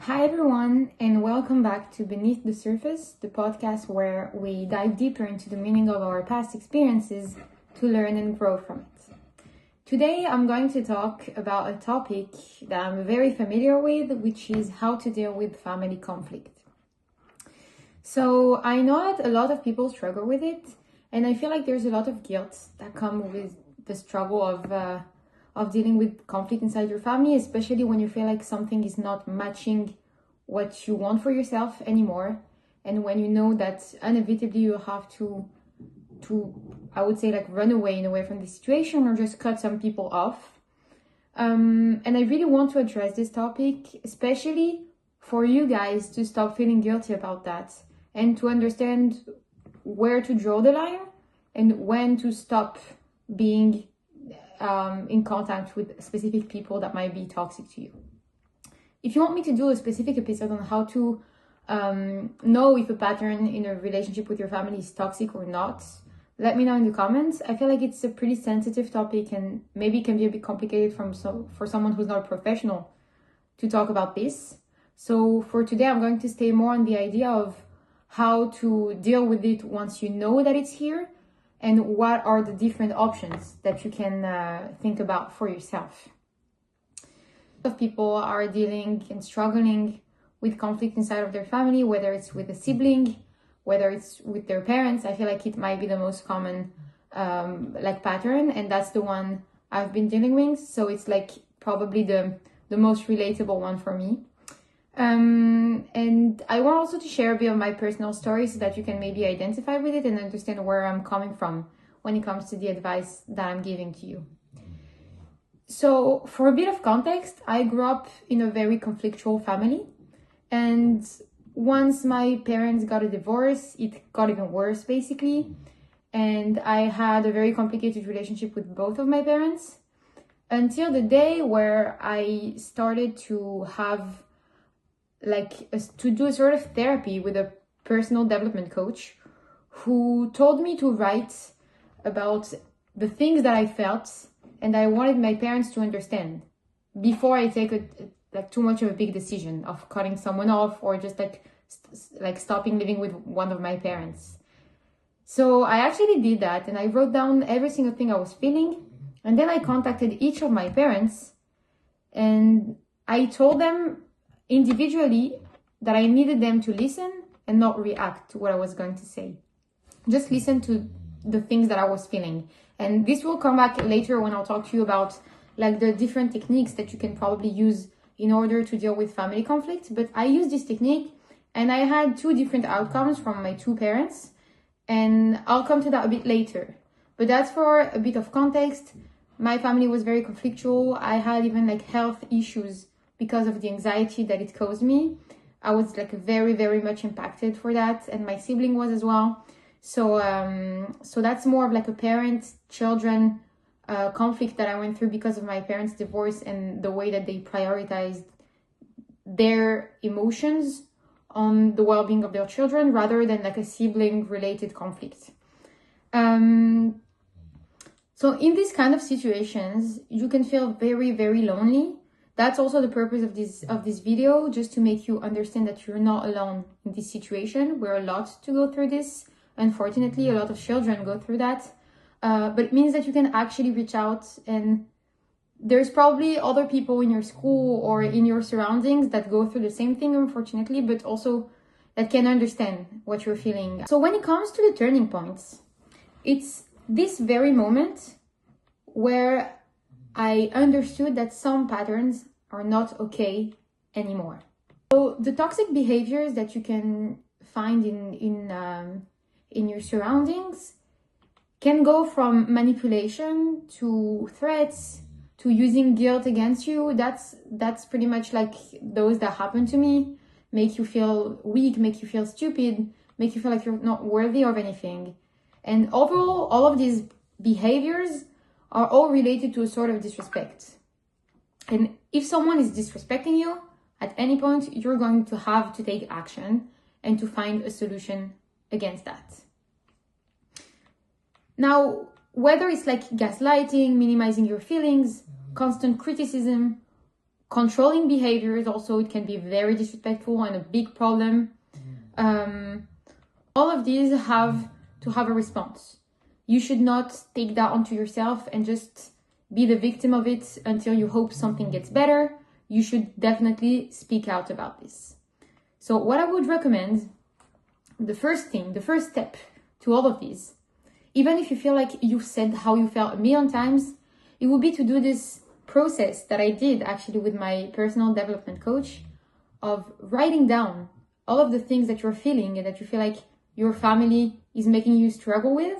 Hi everyone, and welcome back to Beneath the Surface, the podcast where we dive deeper into the meaning of our past experiences to learn and grow from it. Today I'm going to talk about a topic that I'm very familiar with, which is how to deal with family conflict. So I know that a lot of people struggle with it, and I feel like there's a lot of guilt that comes with the struggle of dealing with conflict inside your family, especially when you feel like something is not matching what you want for yourself anymore, and when you know that inevitably you have to I would say like run away in a way from the situation or just cut some people off. And I really want to address this topic, especially for you guys to stop feeling guilty about that and to understand where to draw the line and when to stop being in contact with specific people that might be toxic to you. If you want me to do a specific episode on how to know if a pattern in a relationship with your family is toxic or not, let me know in the comments. I feel like it's a pretty sensitive topic and maybe it can be a bit complicated for someone who's not a professional to talk about this. So for today, I'm going to stay more on the idea of how to deal with it once you know that it's here, and what are the different options that you can think about for yourself. A lot of people are dealing and struggling with conflict inside of their family, whether it's with a sibling, whether it's with their parents. I feel like it might be the most common pattern, and that's the one I've been dealing with. So it's like probably the most relatable one for me. And I want also to share a bit of my personal story so that you can maybe identify with it and understand where I'm coming from when it comes to the advice that I'm giving to you. So for a bit of context, I grew up in a very conflictual family, and once my parents got a divorce, it got even worse basically, and I had a very complicated relationship with both of my parents until the day where I started to have to do a sort of therapy with a personal development coach who told me to write about the things that I felt and I wanted my parents to understand before I take too much of a big decision of cutting someone off or just stopping living with one of my parents. So I actually did that, and I wrote down every single thing I was feeling, and then I contacted each of my parents and I told them individually that I needed them to listen and not react to what I was going to say. Just listen to the things that I was feeling. And this will come back later when I'll talk to you about the different techniques that you can probably use in order to deal with family conflict. But I used this technique and I had two different outcomes from my two parents, and I'll come to that a bit later. But that's for a bit of context. My family was very conflictual. I had even health issues because of the anxiety that it caused me. I was very, very much impacted for that, and my sibling was as well. So that's more of a parent-children conflict that I went through because of my parents' divorce and the way that they prioritized their emotions on the well-being of their children rather than a sibling-related conflict. So in these kind of situations, you can feel very, very lonely. That's also the purpose of this video, just to make you understand that you're not alone in this situation. We're a lot to go through this. Unfortunately, a lot of children go through that. But it means that you can actually reach out, and there's probably other people in your school or in your surroundings that go through the same thing, unfortunately, but also that can understand what you're feeling. So when it comes to the turning points, it's this very moment where I understood that some patterns are not okay anymore. So the toxic behaviors that you can find in your surroundings can go from manipulation to threats to using guilt against you. That's pretty much those that happen to me. Make you feel weak, make you feel stupid, make you feel like you're not worthy of anything. And overall, all of these behaviors are all related to a sort of disrespect. And if someone is disrespecting you, at any point, you're going to have to take action and to find a solution against that. Now, whether it's gaslighting, minimizing your feelings, constant criticism, controlling behaviors also, it can be very disrespectful and a big problem. All of these have to have a response. You should not take that onto yourself and just be the victim of it until you hope something gets better. You should definitely speak out about this. So what I would recommend, the first step to all of these, even if you feel like you've said how you felt a million times, it would be to do this process that I did actually with my personal development coach of writing down all of the things that you're feeling and that you feel like your family is making you struggle with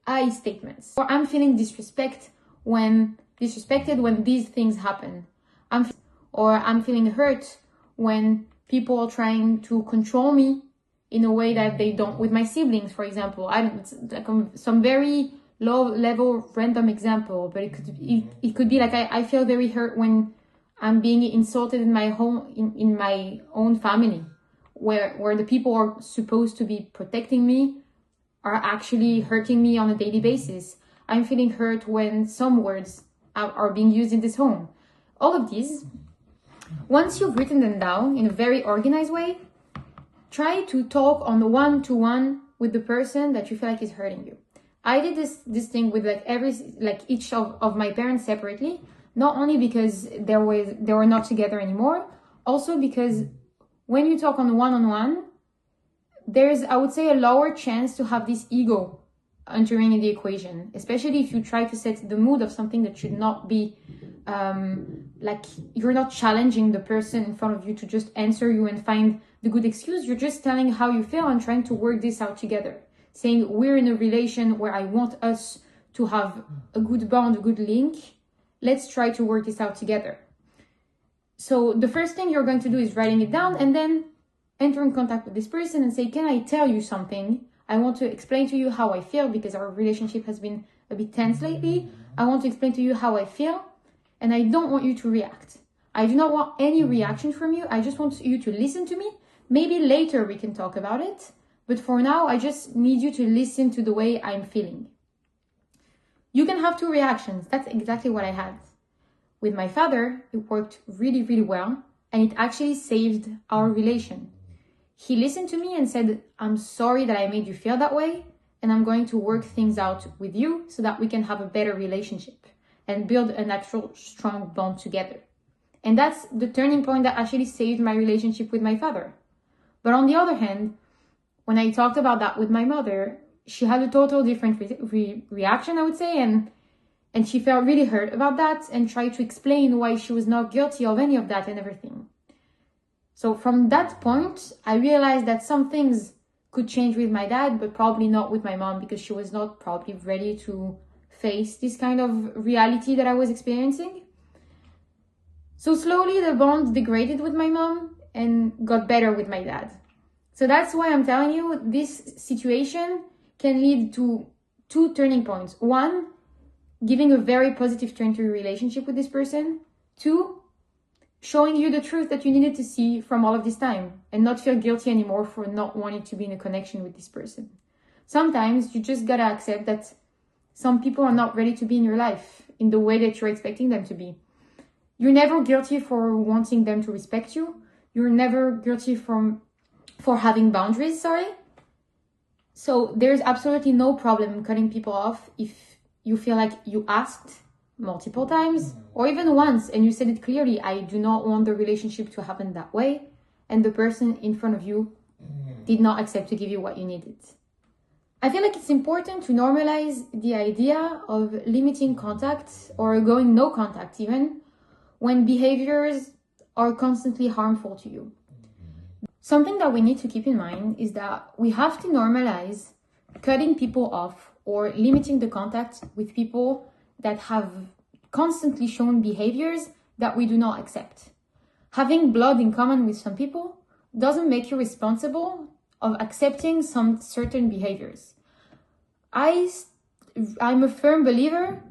I statements. Or I'm feeling disrespected when these things happen. I'm feeling hurt when people are trying to control me in a way that they don't with my siblings, for example. It's like some very low level random example, but it could be like I feel very hurt when I'm being insulted in my home, in my own family, where the people are supposed to be protecting me are actually hurting me on a daily basis. I'm feeling hurt when some words are being used in this home. All of these, once you've written them down in a very organized way, try to talk on the one-to-one with the person that you feel like is hurting you. I did this thing with each of my parents separately, not only because they were not together anymore, also because when you talk on the one-on-one, there's, I would say, a lower chance to have this ego entering in the equation, especially if you try to set the mood of something that should not be, like you're not challenging the person in front of you to just answer you and find the good excuse. You're just telling how you feel and trying to work this out together. Saying we're in a relation where I want us to have a good bond, a good link. Let's try to work this out together. So the first thing you're going to do is writing it down and then enter in contact with this person and say, can I tell you something? I want to explain to you how I feel because our relationship has been a bit tense lately. I want to explain to you how I feel and I don't want you to react. I do not want any reaction from you. I just want you to listen to me. Maybe later we can talk about it. But for now, I just need you to listen to the way I'm feeling. You can have two reactions. That's exactly what I had. With my father, it worked really, really well. And it actually saved our relation. He listened to me and said, I'm sorry that I made you feel that way. And I'm going to work things out with you so that we can have a better relationship and build an actual strong bond together. And that's the turning point that actually saved my relationship with my father. But on the other hand, when I talked about that with my mother, she had a total different reaction, I would say. And she felt really hurt about that and tried to explain why she was not guilty of any of that and everything. So from that point, I realized that some things could change with my dad, but probably not with my mom because she was not probably ready to face this kind of reality that I was experiencing. So slowly the bond degraded with my mom and got better with my dad. So that's why I'm telling you, this situation can lead to two turning points. One, giving a very positive turn to your relationship with this person. Two, showing you the truth that you needed to see from all of this time and not feel guilty anymore for not wanting to be in a connection with this person. Sometimes you just gotta accept that some people are not ready to be in your life in the way that you're expecting them to be. You're never guilty for wanting them to respect you. You're never guilty for having boundaries, So there's absolutely no problem cutting people off if you feel like you asked multiple times or even once and you said it clearly, I do not want the relationship to happen that way, and the person in front of you did not accept to give you what you needed. I feel like it's important to normalize the idea of limiting contact or going no contact even when behaviors are constantly harmful to you. Something that we need to keep in mind is that we have to normalize cutting people off or limiting the contact with people that have constantly shown behaviors that we do not accept. Having blood in common with some people doesn't make you responsible of accepting some certain behaviors. I'm a firm believer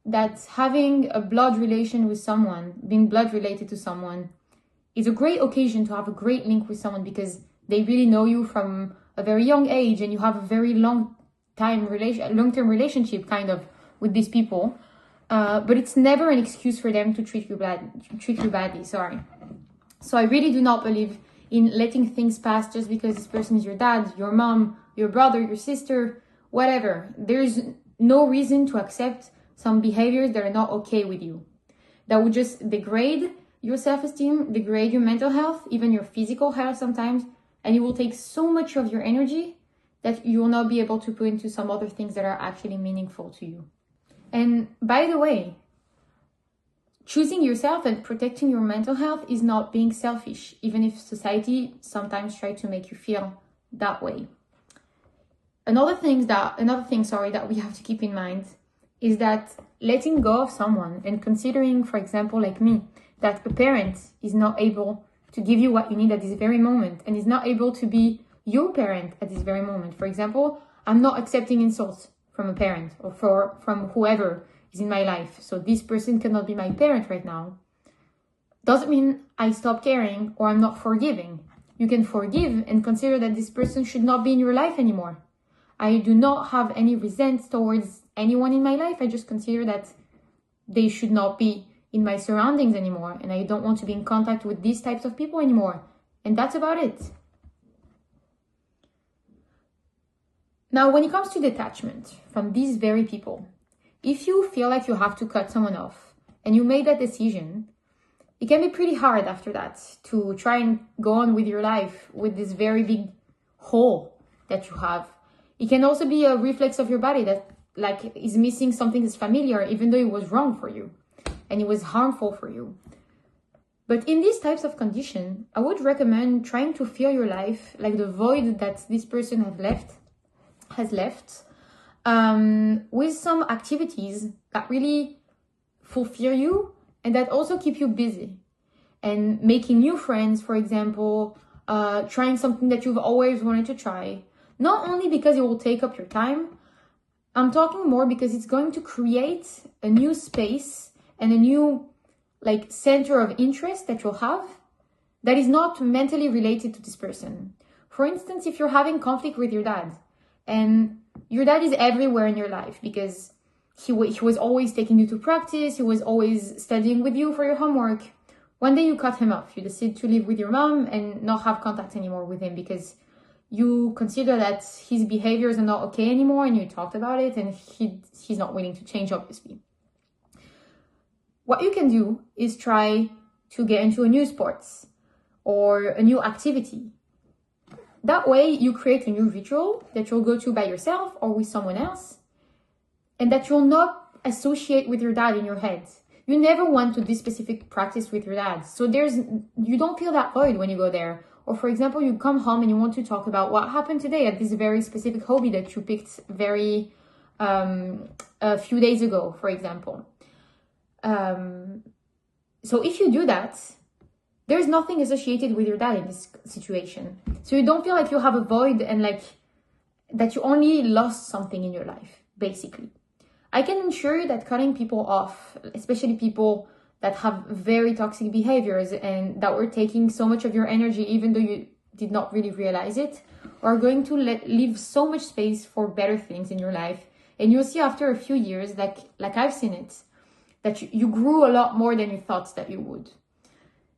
that having a blood relation with someone, being blood related to someone, is a great occasion to have a great link with someone because they really know you from a very young age and you have a very long-term relationship kind of with these people. but it's never an excuse for them to treat you badly. Sorry. So I really do not believe in letting things pass just because this person is your dad, your mom, your brother, your sister, whatever. There's no reason to accept some behaviors that are not okay with you. That would just degrade your self-esteem, degrade your mental health, even your physical health sometimes, and it will take so much of your energy that you will not be able to put into some other things that are actually meaningful to you. And by the way, choosing yourself and protecting your mental health is not being selfish, even if society sometimes tries to make you feel that way. Another thing, that we have to keep in mind is that letting go of someone and considering, for example, like me, that a parent is not able to give you what you need at this very moment and is not able to be your parent at this very moment. For example, I'm not accepting insults from a parent or from whoever is in my life. So this person cannot be my parent right now. Doesn't mean I stop caring or I'm not forgiving. You can forgive and consider that this person should not be in your life anymore. I do not have any resent towards anyone in my life. I just consider that they should not be in my surroundings anymore, and I don't want to be in contact with these types of people anymore. And that's about it. Now, when it comes to detachment from these very people, if you feel like you have to cut someone off and you made that decision, it can be pretty hard after that to try and go on with your life with this very big hole that you have. It can also be a reflex of your body that is missing something that's familiar, even though it was wrong for you and it was harmful for you. But in these types of condition, I would recommend trying to fill your life, like the void that this person has left, with some activities that really fulfill you and that also keep you busy. And making new friends, for example, trying something that you've always wanted to try. Not only because it will take up your time, I'm talking more because it's going to create a new space and a new center of interest that you'll have that is not mentally related to this person. For instance, if you're having conflict with your dad, and your dad is everywhere in your life because he was always taking you to practice, he was always studying with you for your homework. One day you cut him off, you decide to live with your mom and not have contact anymore with him because you consider that his behaviors are not okay anymore, and you talked about it, and he's not willing to change, obviously. What you can do is try to get into a new sports or a new activity. That way you create a new ritual that you'll go to by yourself or with someone else, and that you'll not associate with your dad in your head. You never went to this specific practice with your dad, so you don't feel that void when you go there. Or for example, you come home and you want to talk about what happened today at this very specific hobby that you picked a few days ago, for example. So if you do that, there's nothing associated with your dad in this situation. So you don't feel like you have a void and that you only lost something in your life, basically. I can assure you that cutting people off, especially people that have very toxic behaviors and that were taking so much of your energy, even though you did not really realize it, are going to leave so much space for better things in your life. And you'll see after a few years, like I've seen it, that you grew a lot more than you thought that you would.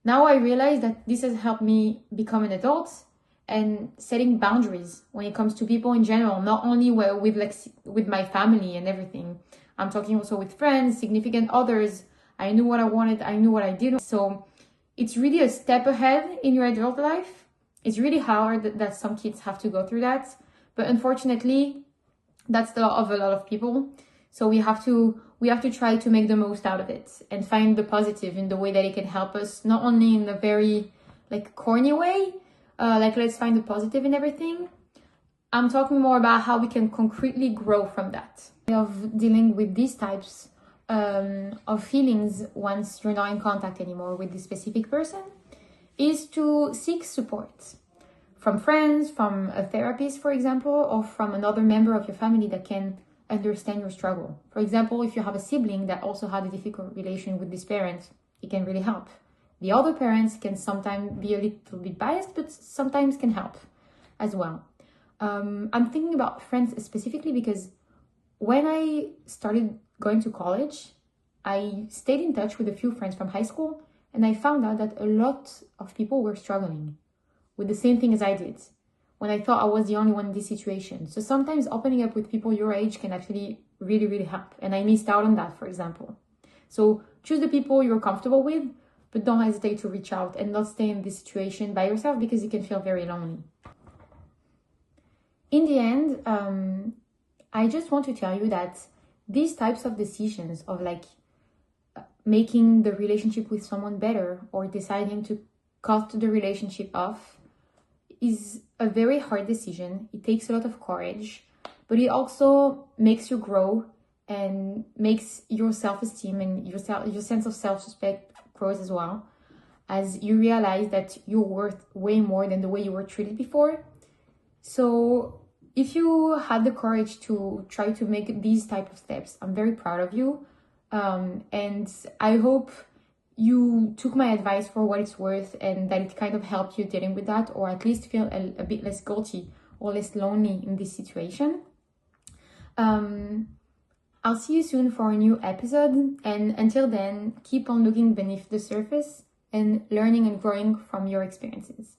Now I realize that this has helped me become an adult and setting boundaries when it comes to people in general, not only with my family and everything. I'm talking also with friends, significant others. I knew what I wanted, I knew what I didn't. So it's really a step ahead in your adult life. It's really hard that some kids have to go through that. But unfortunately, that's the lot of a lot of people. So we have to try to make the most out of it and find the positive in the way that it can help us, not only in a very corny way, let's find the positive in everything. I'm talking more about how we can concretely grow from that. Of dealing with these types of feelings once you're not in contact anymore with this specific person is to seek support from friends, from a therapist, for example, or from another member of your family that can understand your struggle. For example, if you have a sibling that also had a difficult relation with this parent, it can really help. The other parents can sometimes be a little bit biased, but sometimes can help as well. I'm thinking about friends specifically because when I started going to college, I stayed in touch with a few friends from high school, and I found out that a lot of people were struggling with the same thing as I did when I thought I was the only one in this situation. So sometimes opening up with people your age can actually really, really help. And I missed out on that, for example. So choose the people you're comfortable with, but don't hesitate to reach out and not stay in this situation by yourself because you can feel very lonely. In the end, I just want to tell you that these types of decisions of like making the relationship with someone better or deciding to cut the relationship off is a very hard decision. It takes a lot of courage, but it also makes you grow and makes your self-esteem and your sense of self-respect grows as well, as you realize that you're worth way more than the way you were treated before. So if you had the courage to try to make these type of steps, I'm very proud of you. And I hope you took my advice for what it's worth and that it kind of helped you dealing with that, or at least feel a bit less guilty or less lonely in this situation. I'll see you soon for a new episode, and until then, keep on looking beneath the surface and learning and growing from your experiences.